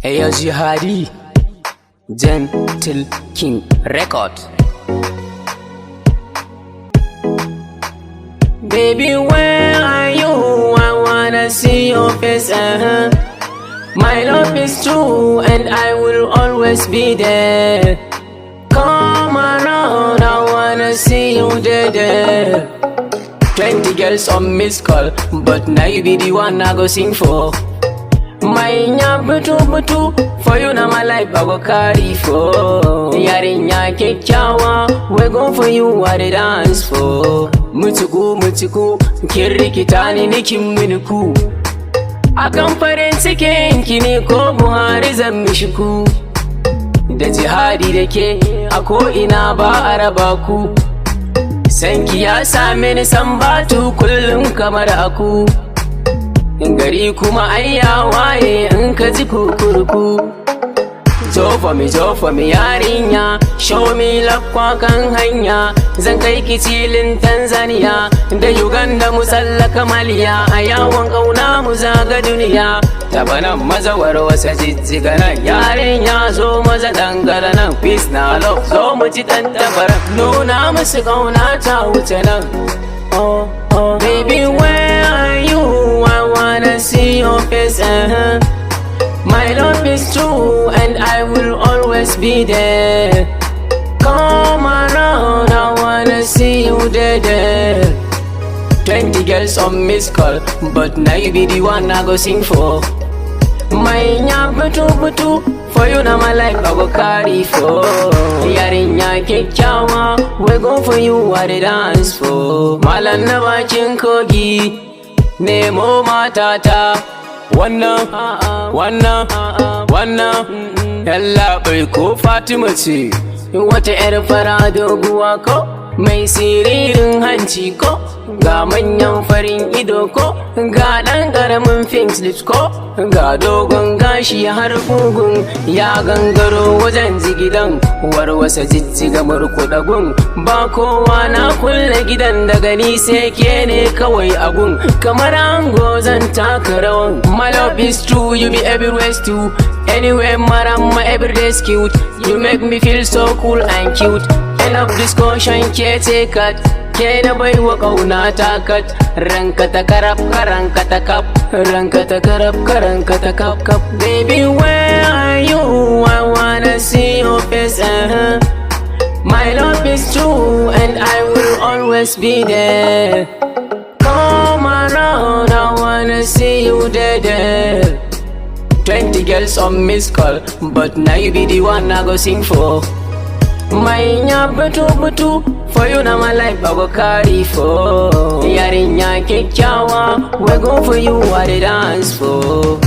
Ayo Jihadi, Gentle King Record. Baby, where are you? I wanna see your face. My love is true and I will always be there. Come around, I wanna see you there. 20 girls on missed call, but now you be the one I go sing for. My butu for you now my life I go carry for. Yarinya kekyawa, we go for you what they dance for. Mutuku, kirikita ni nikin miniku. Akan farin cikin ki ne ko Buhari zan mishiku. Da jihadi da ke a ko ina ba a raba ku. Sanki ya same ni san batu kullum kamar aku. Gari kuma ayya waye in ka ji kukurku. Zo for me yarinya, show me lakwa kan hanya. Zan kai ki cilin Tanzania da Uganda mu tsallaka Maliya. A yawon kauna mu zaga duniya. Tabanan mazawar wasa jijjiga nan yarinya, zo maza dangara nan. Peace na love, zo mu ci tantabaran. Nuna musu kauna ta wuce nan. Oh, baby, where are you? I wanna see your face. My love is true and I will always be there. Come around, I wanna see you there. 20 girls on missed call, but now you be the one I go sing for. My butu for you now my life I go carry for. Yarinya kekyawa, we go for you what they dance for. Malan na bakin kogi, nemo matata. Wannan yalla bai ko Fatima ce. Wata yar fara doguwa ko mai siririn hanci ko, ga manyan farin ido ko, ga ɗan ƙaramin pink lips ko, ga dogon gashi har kugun ya gangaro wajen jigidan. Warwasa jijjiga murkuɗa gun, ba kowa na kulle gidan daga ni sai ke ne kawai agun. Kamar ango zan taka rawan. My love is true, you be everywhere too. Anywhere marama everyday's cute. You make me feel so cool and cute. End of discussion ke ce kat, ke na bai wa kauna ta kat. Ranka ta karab karanka ta kap, ranka ta karab karanka ta kap. Baby, where are you? I wanna see your face. My love is true and I will always be there. Come around, I wanna see you there. 20 girls on missed call, but now you be the one I go sing for. My butu for you now my life I go carry for. Yarinya kekyawa, we go for you what they dance for.